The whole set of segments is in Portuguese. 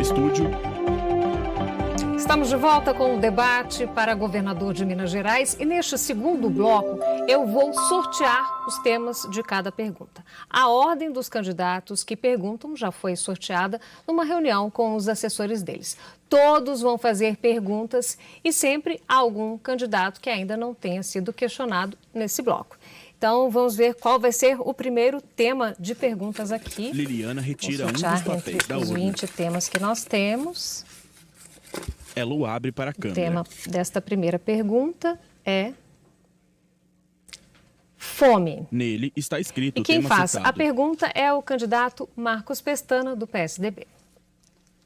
estúdio. Estamos de volta com o debate para governador de Minas Gerais e neste segundo bloco eu vou sortear os temas de cada pergunta. A ordem dos candidatos que perguntam já foi sorteada numa reunião com os assessores deles. Todos vão fazer perguntas e sempre há algum candidato que ainda não tenha sido questionado nesse bloco. Então, vamos ver qual vai ser o primeiro tema de perguntas aqui. Liliana retira um dos papéis da urna. Os 20 temas que nós temos. Ela o abre para a câmera. O tema desta primeira pergunta é fome. Nele está escrito e quem o tema faz citado. A pergunta é o candidato Marcos Pestana, do PSDB.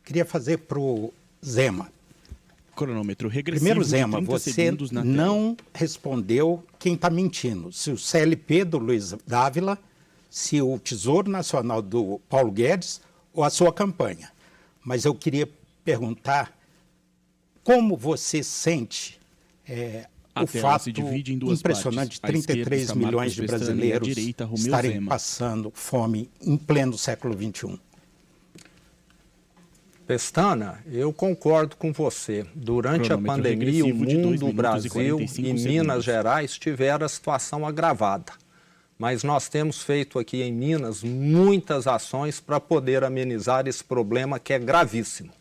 Queria fazer para o Zema. Cronômetro regressivo. Primeiro, Zema, de 30 você segundos na não respondeu quem está mentindo. Se o CLP do Luiz Dávila, se o Tesouro Nacional do Paulo Guedes ou a sua campanha. Mas eu queria perguntar como você sente o fato impressionante de 33 milhões de brasileiros estarem passando fome em pleno século XXI. Pestana, eu concordo com você. Durante a pandemia, o mundo, o Brasil e Minas Gerais tiveram a situação agravada. Mas nós temos feito aqui em Minas muitas ações para poder amenizar esse problema que é gravíssimo.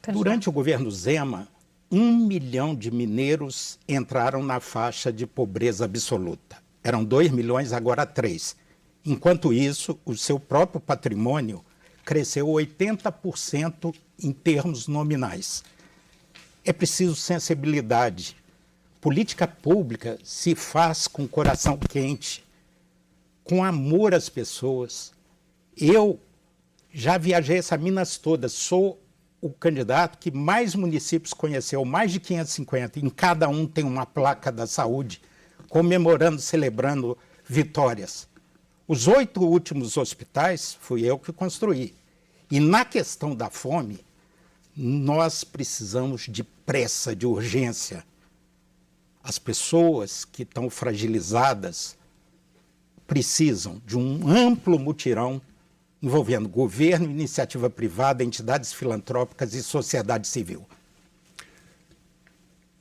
Durante o governo Zema, 1 milhão de mineiros entraram na faixa de pobreza absoluta. Eram 2 milhões, agora 3. Enquanto isso, o seu próprio patrimônio cresceu 80% em termos nominais. É preciso sensibilidade. Política pública se faz com coração quente, com amor às pessoas. Eu já viajei essa Minas toda, sou o candidato que mais municípios conheceu, mais de 550. Em cada um tem uma placa da saúde, comemorando, celebrando vitórias. Os 8 últimos hospitais fui eu que construí. E na questão da fome, nós precisamos de pressa, de urgência. As pessoas que estão fragilizadas precisam de um amplo mutirão envolvendo governo, iniciativa privada, entidades filantrópicas e sociedade civil.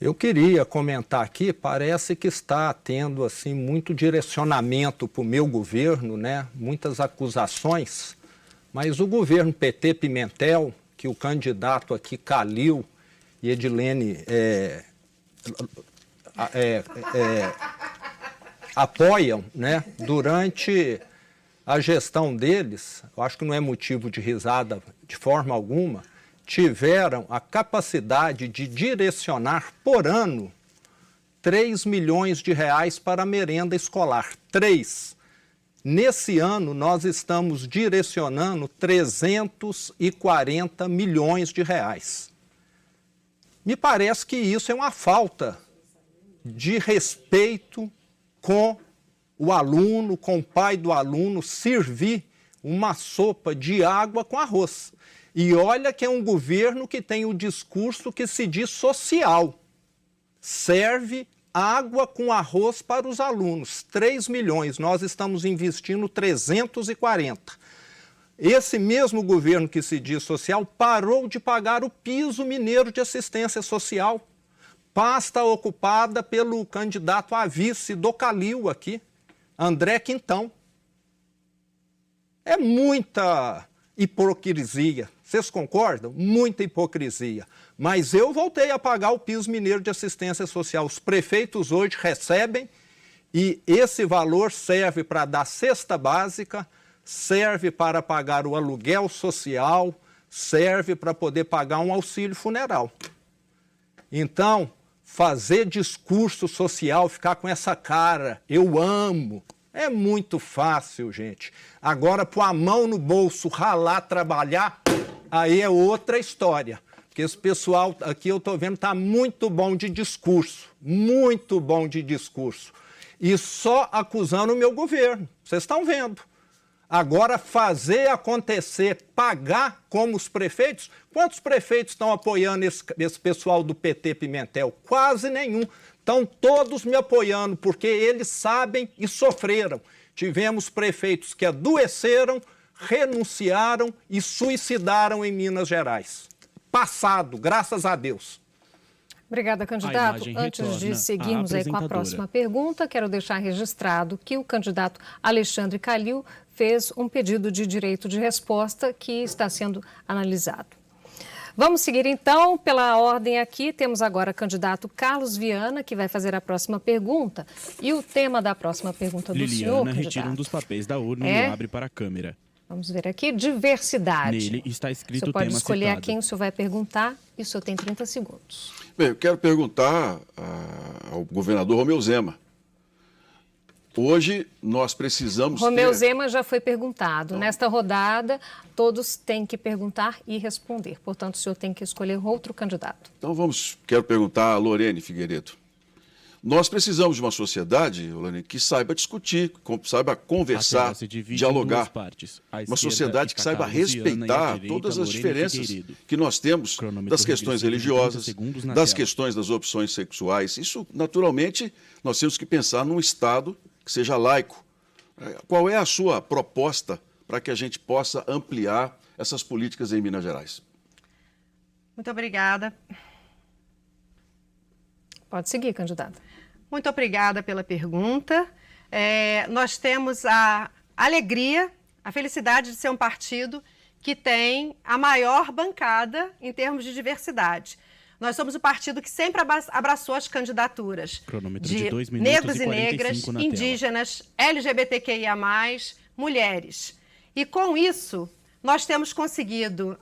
Eu queria comentar aqui, parece que está tendo assim, muito direcionamento para o meu governo, né? Muitas acusações, mas o governo PT Pimentel, que o candidato aqui Calil e Edilene apoiam, né? Durante a gestão deles, eu acho que não é motivo de risada de forma alguma, tiveram a capacidade de direcionar por ano 3 milhões de reais para a merenda escolar. 3. Nesse ano, nós estamos direcionando 340 milhões de reais. Me parece que isso é uma falta de respeito com o aluno, com o pai do aluno, servir uma sopa de água com arroz. E olha que é um governo que tem o discurso que se diz social. Serve água com arroz para os alunos. 3 milhões, nós estamos investindo 340. Esse mesmo governo que se diz social parou de pagar o piso mineiro de assistência social. Pasta ocupada pelo candidato a vice do Calil aqui, André Quintão. É muita hipocrisia. Vocês concordam? Muita hipocrisia. Mas eu voltei a pagar o piso mineiro de assistência social. Os prefeitos hoje recebem e esse valor serve para dar cesta básica, serve para pagar o aluguel social, serve para poder pagar um auxílio funeral. Então, fazer discurso social, ficar com essa cara, eu amo, é muito fácil, gente. Agora, pôr a mão no bolso, ralar, trabalhar, aí é outra história. Porque esse pessoal aqui, eu estou vendo, está muito bom de discurso. Muito bom de discurso. E só acusando o meu governo. Vocês estão vendo. Agora, fazer acontecer, pagar como os prefeitos. Quantos prefeitos estão apoiando esse pessoal do PT Pimentel? Quase nenhum. Estão todos me apoiando, porque eles sabem e sofreram. Tivemos prefeitos que adoeceram, renunciaram e suicidaram em Minas Gerais. Passado, graças a Deus. Obrigada, candidato. Antes de seguirmos aí com a próxima pergunta, quero deixar registrado que o candidato Alexandre Calil fez um pedido de direito de resposta que está sendo analisado. Vamos seguir então pela ordem aqui. Temos agora o candidato Carlos Viana, que vai fazer a próxima pergunta. E o tema da próxima pergunta do senhor, Liliana retira um dos papéis da urna e o abre para a câmera. Vamos ver aqui, diversidade. Nele está escrito o tema citado. O senhor pode escolher a quem o senhor vai perguntar e o senhor tem 30 segundos. Bem, eu quero perguntar ao governador Romeu Zema. Hoje nós precisamos Romeu Zema já foi perguntado. Nesta rodada, todos têm que perguntar e responder. Portanto, o senhor tem que escolher outro candidato. Então quero perguntar a Lorene Figueiredo. Nós precisamos de uma sociedade, Lorene, que saiba discutir, saiba conversar, dialogar. Uma sociedade que saiba respeitar todas as diferenças que nós temos das questões religiosas, das questões das opções sexuais. Isso, naturalmente, nós temos que pensar num Estado que seja laico. Qual é a sua proposta para que a gente possa ampliar essas políticas em Minas Gerais? Muito obrigada. Pode seguir, candidata. Muito obrigada pela pergunta. Nós temos a alegria, a felicidade de ser um partido que tem a maior bancada em termos de diversidade. Nós somos o partido que sempre abraçou as candidaturas de negros e negras, indígenas, LGBTQIA+, mulheres. E com isso, nós temos conseguido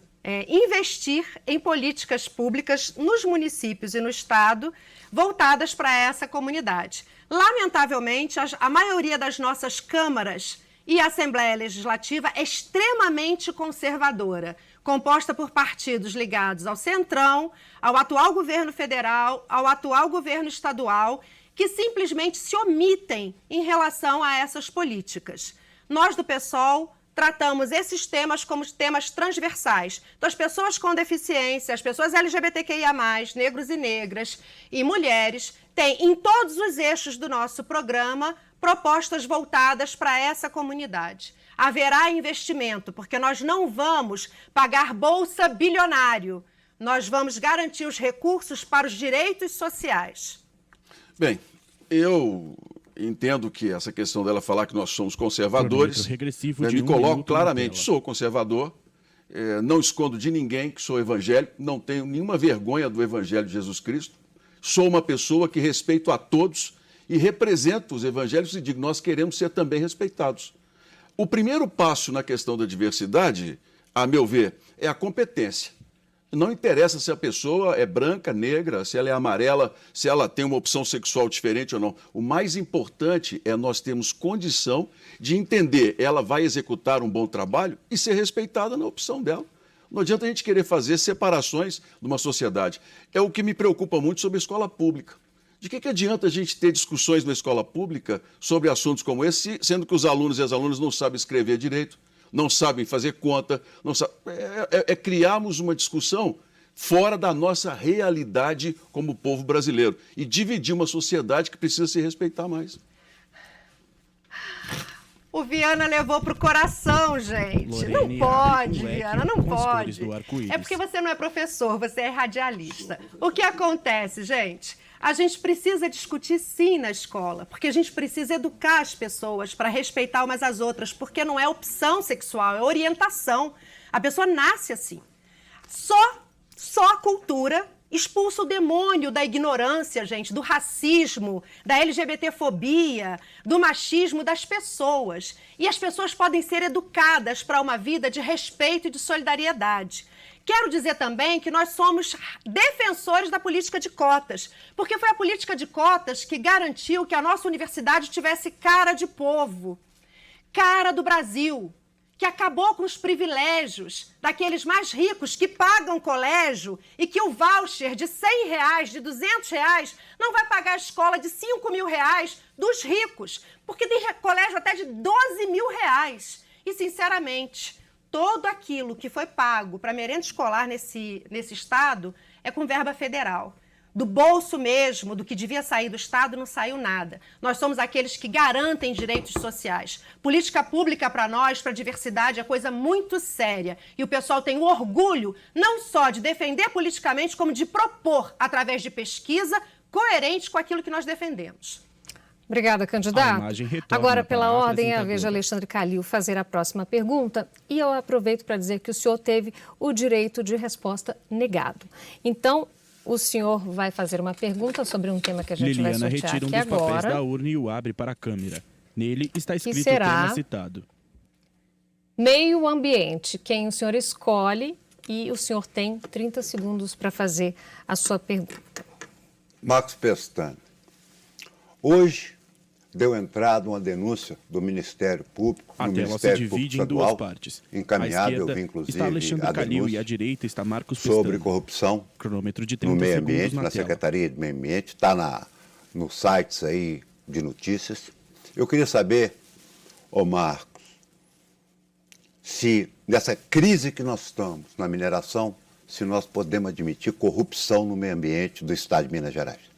investir em políticas públicas nos municípios e no Estado voltadas para essa comunidade. Lamentavelmente, a maioria das nossas câmaras e a Assembleia Legislativa é extremamente conservadora, composta por partidos ligados ao Centrão, ao atual governo federal, ao atual governo estadual, que simplesmente se omitem em relação a essas políticas. Nós do PSOL tratamos esses temas como temas transversais. Então, as pessoas com deficiência, as pessoas LGBTQIA+, negros e negras e mulheres, têm em todos os eixos do nosso programa propostas voltadas para essa comunidade. Haverá investimento, porque nós não vamos pagar bolsa bilionário. Nós vamos garantir os recursos para os direitos sociais. Bem, eu entendo que essa questão dela falar que nós somos conservadores, me coloco claramente, sou conservador, não escondo de ninguém que sou evangélico, não tenho nenhuma vergonha do Evangelho de Jesus Cristo, sou uma pessoa que respeito a todos e represento os evangélicos e digo, nós queremos ser também respeitados. O primeiro passo na questão da diversidade, a meu ver, é a competência. Não interessa se a pessoa é branca, negra, se ela é amarela, se ela tem uma opção sexual diferente ou não. O mais importante é nós termos condição de entender, ela vai executar um bom trabalho e ser respeitada na opção dela. Não adianta a gente querer fazer separações numa sociedade. É o que me preocupa muito sobre a escola pública. De que adianta a gente ter discussões na escola pública sobre assuntos como esse, sendo que os alunos e as alunas não sabem escrever direito, não sabem fazer conta, não sabem... criarmos uma discussão fora da nossa realidade como povo brasileiro e dividir uma sociedade que precisa se respeitar mais. O Viana levou para o coração, gente. Lorene, não pode, Viana, não pode. É porque você não é professor, você é radialista. O que acontece, gente? A gente precisa discutir sim na escola, porque a gente precisa educar as pessoas para respeitar umas às outras, porque não é opção sexual, é orientação. A pessoa nasce assim. Só a cultura expulsa o demônio da ignorância, gente, do racismo, da LGBTfobia, do machismo das pessoas. E as pessoas podem ser educadas para uma vida de respeito e de solidariedade. Quero dizer também que nós somos defensores da política de cotas, porque foi a política de cotas que garantiu que a nossa universidade tivesse cara de povo, cara do Brasil, que acabou com os privilégios daqueles mais ricos que pagam colégio e que o voucher de R$100, de R$200, não vai pagar a escola de R$5.000 dos ricos, porque tem colégio até de R$12.000. E, sinceramente, todo aquilo que foi pago para merenda escolar nesse estado é com verba federal. do bolso mesmo, do que devia sair do Estado, não saiu nada. Nós somos aqueles que garantem direitos sociais. Política pública para nós, para a diversidade, é coisa muito séria. E o pessoal tem o orgulho não só de defender politicamente, como de propor, através de pesquisa, coerente com aquilo que nós defendemos. Obrigada, candidato. Agora, pela ordem, a vez de Alexandre Calil fazer a próxima pergunta. E eu aproveito para dizer que o senhor teve o direito de resposta negado. Então, o senhor vai fazer uma pergunta sobre um tema que a gente vai sortear retira aqui dos agora. Papéis da urna e o abre para a câmera. Nele está escrito o tema citado. Meio ambiente, quem o senhor escolhe, e o senhor tem 30 segundos para fazer a sua pergunta. Marcos Pestana, hoje deu entrada uma denúncia do Ministério Público, a tela se divide em duas partes. Encaminhada, eu vi inclusive está Alexandre Calil e à direita está Marcos Pestana. Sobre corrupção cronômetro de 30 no meio ambiente, na Secretaria de Meio Ambiente, está nos sites aí de notícias. Eu queria saber, Marcos, se nessa crise que nós estamos na mineração, se nós podemos admitir corrupção no meio ambiente do Estado de Minas Gerais.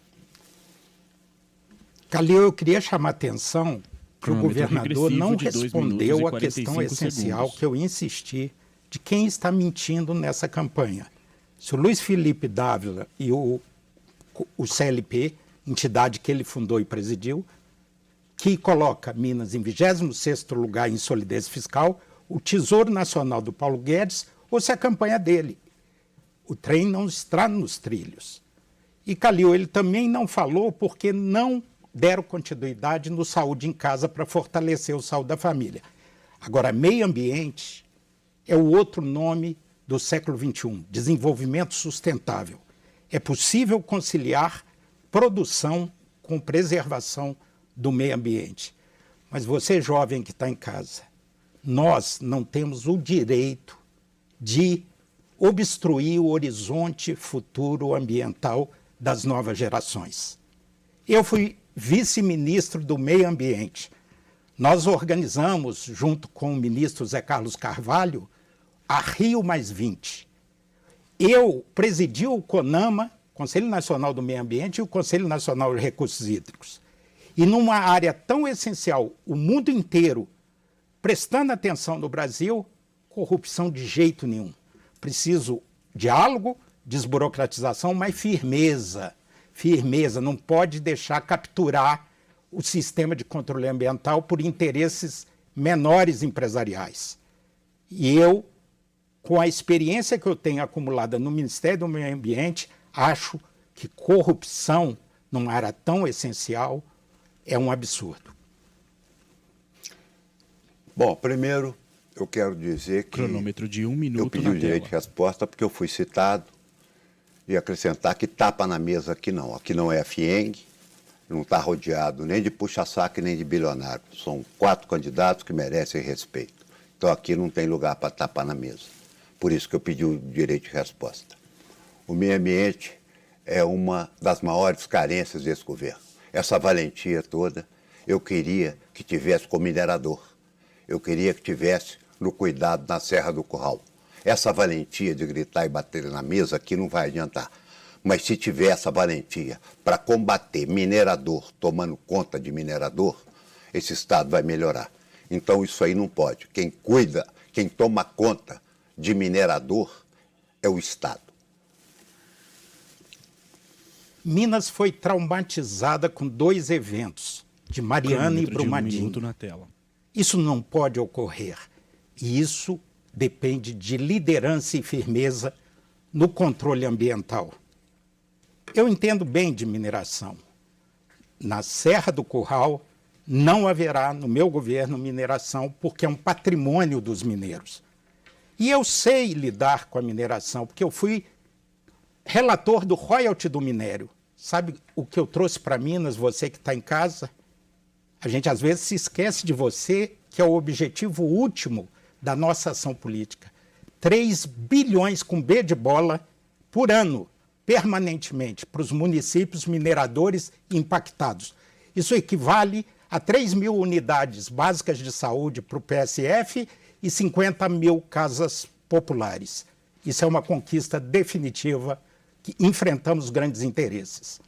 Calil, eu queria chamar a atenção que o governador não respondeu a questão essencial que eu insisti de quem está mentindo nessa campanha. Se o Luiz Felipe Dávila e o CLP, entidade que ele fundou e presidiu, que coloca Minas em 26º lugar em solidez fiscal, o Tesouro Nacional do Paulo Guedes, ou se a campanha dele. O trem não está nos trilhos. E Calil, ele também não falou porque não deram continuidade no Saúde em Casa para fortalecer o saúde da família. Agora, meio ambiente é o outro nome do século XXI, desenvolvimento sustentável. É possível conciliar produção com preservação do meio ambiente. Mas você, jovem que está em casa, nós não temos o direito de obstruir o horizonte futuro ambiental das novas gerações. Eu fui vice-ministro do Meio Ambiente. Nós organizamos, junto com o ministro Zé Carlos Carvalho, a Rio+20. Eu presidi o CONAMA, Conselho Nacional do Meio Ambiente, e o Conselho Nacional de Recursos Hídricos. E numa área tão essencial, o mundo inteiro prestando atenção no Brasil, corrupção de jeito nenhum. Preciso diálogo, desburocratização, mas firmeza. Firmeza, não pode deixar capturar o sistema de controle ambiental por interesses menores empresariais. E eu, com a experiência que eu tenho acumulada no Ministério do Meio Ambiente, acho que corrupção, numa área tão essencial, é um absurdo. Bom, primeiro, eu quero dizer que cronômetro de 1 minuto eu pedi o direito de resposta porque eu fui citado e acrescentar que tapa na mesa aqui não é a FIENG, não está rodeado nem de puxa-saco nem de bilionário. São 4 candidatos que merecem respeito. Então aqui não tem lugar para tapar na mesa. Por isso que eu pedi o direito de resposta. O meio ambiente é uma das maiores carências desse governo. Essa valentia toda, eu queria que tivesse com o minerador. Eu queria que tivesse no cuidado na Serra do Curral. Essa valentia de gritar e bater na mesa aqui não vai adiantar. Mas se tiver essa valentia para combater minerador, tomando conta de minerador, esse Estado vai melhorar. Então isso aí não pode. Quem cuida, quem toma conta de minerador é o Estado. Minas foi traumatizada com 2 eventos, de Mariana e Brumadinho. 1 minuto na tela. Isso não pode ocorrer. E isso depende de liderança e firmeza no controle ambiental. Eu entendo bem de mineração. Na Serra do Curral não haverá, no meu governo, mineração, porque é um patrimônio dos mineiros. E eu sei lidar com a mineração, porque eu fui relator do royalty do minério. Sabe o que eu trouxe para Minas, você que está em casa? A gente às vezes se esquece de você, que é o objetivo último da nossa ação política. 3 bilhões com B de bola por ano, permanentemente, para os municípios mineradores impactados. Isso equivale a 3.000 unidades básicas de saúde para o PSF e 50.000 casas populares. Isso é uma conquista definitiva que enfrentamos grandes interesses.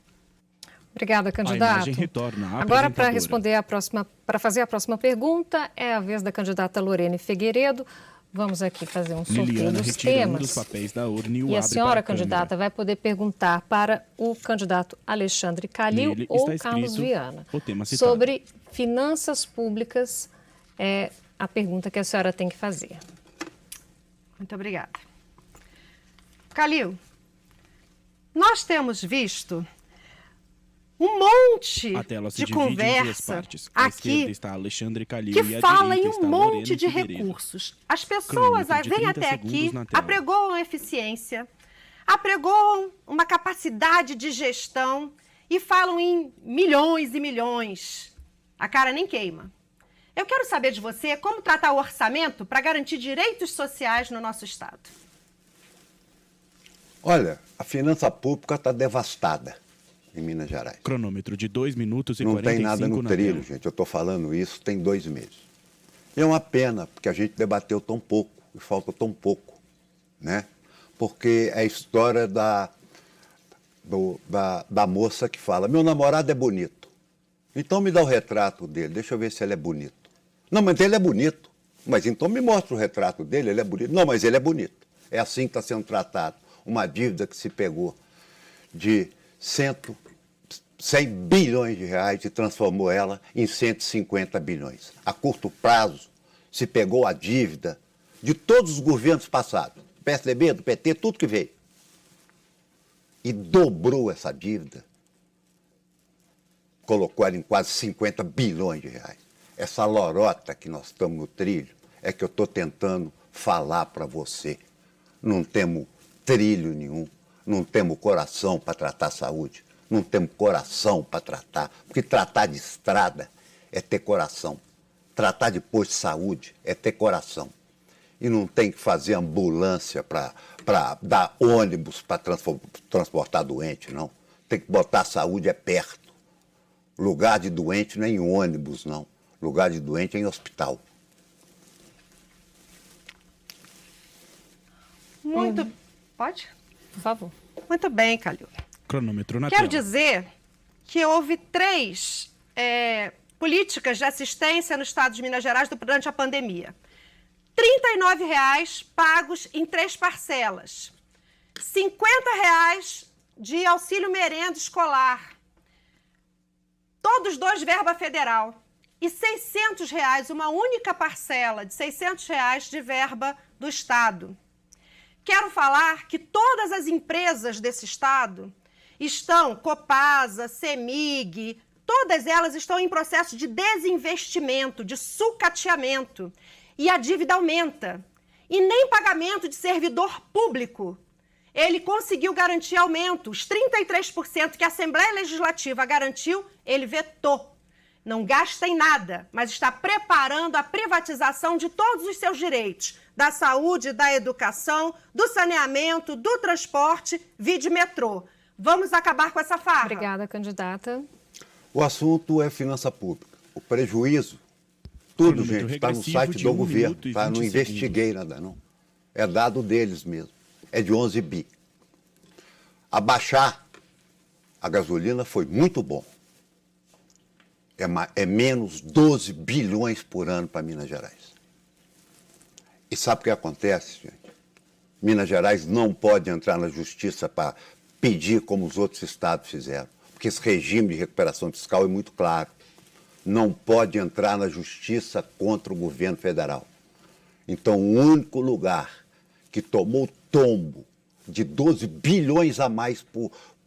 Obrigada, candidato. A imagem retorna à Agora, para apresentadora. fazer a próxima pergunta, é a vez da candidata Lorene Figueiredo. Vamos aqui fazer um sorteio Liliana dos retirando temas. os papéis da urna e o E a abre senhora, para a candidata, câmera. vai poder perguntar para o candidato Alexandre Calil Nele ou está Carlos escrito Viana o tema citado. sobre finanças públicas. É a pergunta que a senhora tem que fazer. Muito obrigada. Calil, nós temos visto um monte A tela se de divide em duas conversa partes. À esquerda aqui está Alexandre Calil que e à fala direita em está um Lorena monte de Figueiredo. recursos. As pessoas Cronômetro de vêm 30 até segundos aqui, na tela. apregoam eficiência, apregoam uma capacidade de gestão e falam em milhões e milhões. A cara nem queima. Eu quero saber de você como tratar o orçamento para garantir direitos sociais no nosso Estado. Olha, a finança pública está devastada em Minas Gerais. Cronômetro de 2 minutos e Não 45 tem nada no na trilho, tela. gente. Eu estou falando isso tem 2 meses. E é uma pena, porque a gente debateu tão pouco, e falta tão pouco, né? Porque é a história da moça que fala, meu namorado é bonito. Então me dá o retrato dele, deixa eu ver se ele é bonito. Não, mas ele é bonito. Mas então me mostra o retrato dele, ele é bonito. Não, mas ele é bonito. É assim que está sendo tratado. Uma dívida que se pegou de 100 bilhões de reais e transformou ela em 150 bilhões. A curto prazo, se pegou a dívida de todos os governos passados, do PSDB, do PT, tudo que veio, e dobrou essa dívida, colocou ela em quase 50 bilhões de reais. Essa lorota que nós estamos no trilho é que eu estou tentando falar para você. Não temos trilho nenhum, não temos coração para tratar saúde, não temos coração para tratar, porque tratar de estrada é ter coração, tratar de posto de saúde é ter coração. E não tem que fazer ambulância para dar ônibus para transportar doente, não. Tem que botar a saúde perto. Lugar de doente não é em ônibus, não. Lugar de doente é em hospital. Muito... Pode? Por favor. Muito bem, Calil. Cronômetro na Quero tela. dizer que houve 3 políticas de assistência no estado de Minas Gerais durante a pandemia. R$ 39,00 pagos em 3 parcelas. R$ 50,00 de auxílio merenda escolar. Todos 2 verba federal. E R$ 600,00, uma única parcela de R$ 600,00 de verba do Estado. Quero falar que todas as empresas desse Estado estão, Copasa, CEMIG, todas elas estão em processo de desinvestimento, de sucateamento. E a dívida aumenta. E nem pagamento de servidor público. Ele conseguiu garantir aumento. Os 33% que a Assembleia Legislativa garantiu, ele vetou. Não gasta em nada, mas está preparando a privatização de todos os seus direitos. Da saúde, da educação, do saneamento, do transporte, vide metrô. Vamos acabar com essa farra. Obrigada, candidata. O assunto é finança pública. O prejuízo, tudo, gente, está no site do governo. Tá? Não investiguei nada, não. É dado deles mesmo. É de 11 bi. Abaixar a gasolina foi muito bom. É menos 12 bilhões por ano para Minas Gerais. E sabe o que acontece, gente? Minas Gerais não pode entrar na justiça para pedir como os outros estados fizeram, porque esse regime de recuperação fiscal é muito claro. Não pode entrar na justiça contra o governo federal. Então, o único lugar que tomou tombo de 12 bilhões a mais,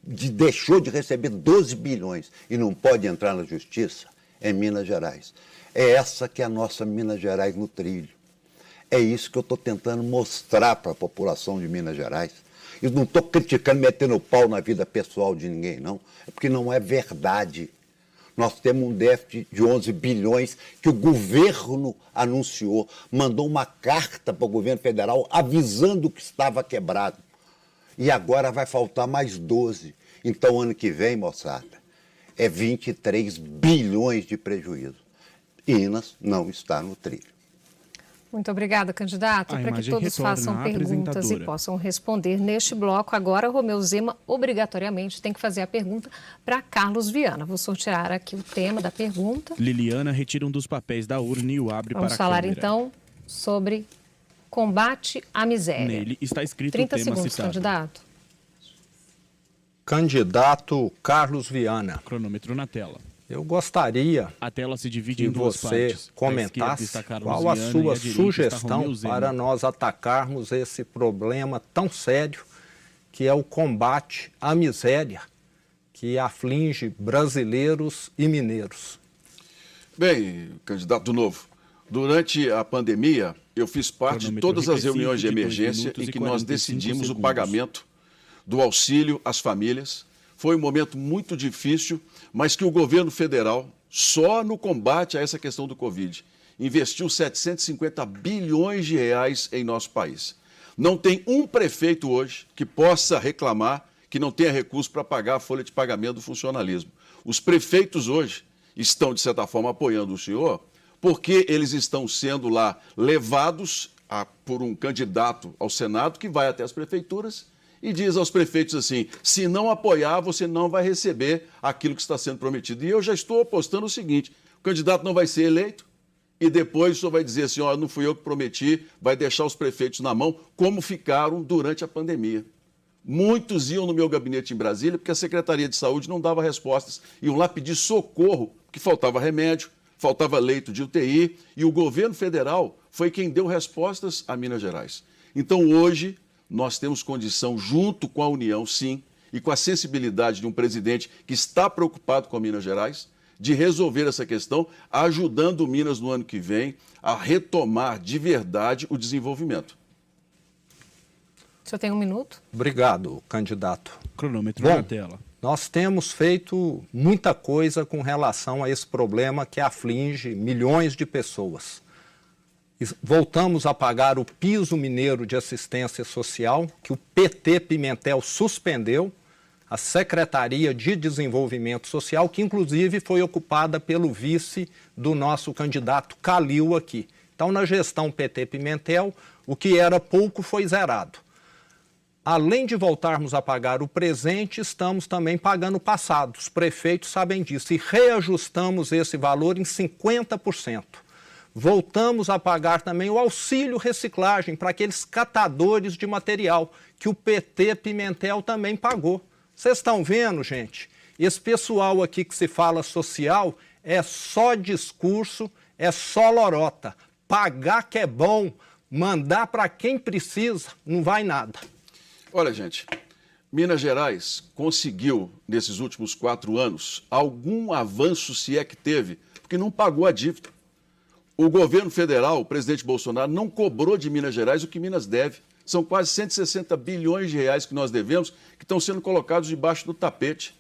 deixou de receber 12 bilhões e não pode entrar na justiça, é Minas Gerais. É essa que é a nossa Minas Gerais no trilho. É isso que eu estou tentando mostrar para a população de Minas Gerais. Eu não estou criticando, metendo o pau na vida pessoal de ninguém, não. É porque não é verdade. Nós temos um déficit de 11 bilhões que o governo anunciou, mandou uma carta para o governo federal avisando que estava quebrado. E agora vai faltar mais 12. Então, ano que vem, moçada, é 23 bilhões de prejuízo. Minas não está no trilho. Muito obrigada, candidato, para que todos façam perguntas e possam responder. Neste bloco, agora, Romeu Zema obrigatoriamente tem que fazer a pergunta para Carlos Viana. Vou sortear aqui o tema da pergunta. Liliana retira um dos papéis da urna e o abre para a câmera. Vamos falar, então, sobre combate à miséria. Nele está escrito 30 o tema segundos, citado. candidato. Candidato Carlos Viana. Cronômetro na tela. Eu gostaria a tela se divide que em duas você partes. comentasse qual a sua sugestão para nós atacarmos esse problema tão sério que é o combate à miséria que aflige brasileiros e mineiros. Bem, candidato novo, durante a pandemia eu fiz parte de todas as reuniões de emergência em que nós decidimos o pagamento do auxílio às famílias. Foi um momento muito difícil, mas que o governo federal, só no combate a essa questão do Covid, investiu 750 bilhões de reais em nosso país. Não tem um prefeito hoje que possa reclamar que não tenha recurso para pagar a folha de pagamento do funcionalismo. Os prefeitos hoje estão, de certa forma, apoiando o senhor, porque eles estão sendo lá levados por um candidato ao Senado que vai até as prefeituras e diz aos prefeitos assim, se não apoiar, você não vai receber aquilo que está sendo prometido. E eu já estou apostando o seguinte, o candidato não vai ser eleito e depois o senhor vai dizer assim, não fui eu que prometi, vai deixar os prefeitos na mão, como ficaram durante a pandemia. Muitos iam no meu gabinete em Brasília porque a Secretaria de Saúde não dava respostas, iam lá pedir socorro, porque faltava remédio, faltava leito de UTI, e o governo federal foi quem deu respostas a Minas Gerais. Então, hoje, nós temos condição, junto com a União, sim, e com a sensibilidade de um presidente que está preocupado com Minas Gerais, de resolver essa questão, ajudando Minas no ano que vem a retomar de verdade o desenvolvimento. O senhor tem 1 minuto. Obrigado, candidato. Cronômetro na tela. Nós temos feito muita coisa com relação a esse problema que aflige milhões de pessoas. Voltamos a pagar o piso mineiro de assistência social, que o PT Pimentel suspendeu, a Secretaria de Desenvolvimento Social, que inclusive foi ocupada pelo vice do nosso candidato Calil aqui. Então, na gestão PT Pimentel, o que era pouco foi zerado. Além de voltarmos a pagar o presente, estamos também pagando o passado. Os prefeitos sabem disso e reajustamos esse valor em 50%. Voltamos a pagar também o auxílio reciclagem para aqueles catadores de material, que o PT Pimentel também pagou. Vocês estão vendo, gente? Esse pessoal aqui que se fala social é só discurso, é só lorota. Pagar que é bom, mandar para quem precisa, não vai nada. Olha, gente, Minas Gerais conseguiu, nesses últimos 4 anos, algum avanço, se é que teve, porque não pagou a dívida. O governo federal, o presidente Bolsonaro, não cobrou de Minas Gerais o que Minas deve. São quase 160 bilhões de reais que nós devemos, que estão sendo colocados debaixo do tapete.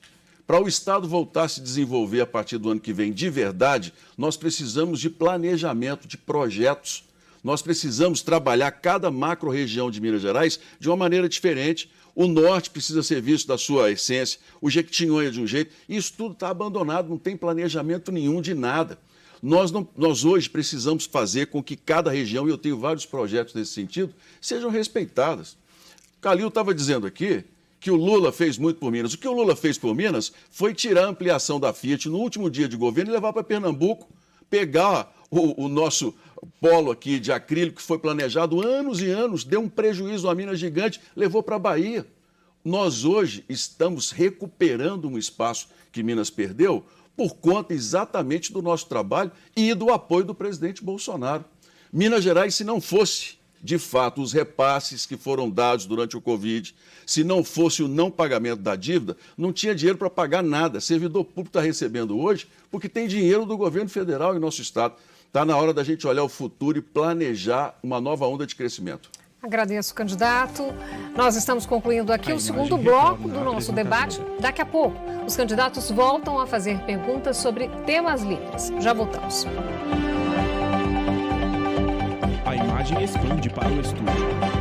Para o Estado voltar a se desenvolver a partir do ano que vem de verdade, nós precisamos de planejamento, de projetos. Nós precisamos trabalhar cada macro-região de Minas Gerais de uma maneira diferente. O norte precisa ser visto da sua essência, o Jequitinhonha de um jeito. Isso tudo está abandonado, não tem planejamento nenhum de nada. Nós hoje precisamos fazer com que cada região, e eu tenho vários projetos nesse sentido, sejam respeitadas. O Calil estava dizendo aqui que o Lula fez muito por Minas. O que o Lula fez por Minas foi tirar a ampliação da Fiat no último dia de governo e levar para Pernambuco, pegar o nosso polo aqui de acrílico que foi planejado anos e anos, deu um prejuízo a Minas gigante, levou para a Bahia. Nós hoje estamos recuperando um espaço que Minas perdeu por conta exatamente do nosso trabalho e do apoio do presidente Bolsonaro. Minas Gerais, se não fosse, de fato, os repasses que foram dados durante o Covid, se não fosse o não pagamento da dívida, não tinha dinheiro para pagar nada. Servidor público está recebendo hoje porque tem dinheiro do governo federal em nosso estado. Está na hora da gente olhar o futuro e planejar uma nova onda de crescimento. Agradeço, candidato. Nós estamos concluindo aqui o segundo bloco do nosso debate. Daqui a pouco, os candidatos voltam a fazer perguntas sobre temas livres. Já voltamos. A imagem expande para o estúdio.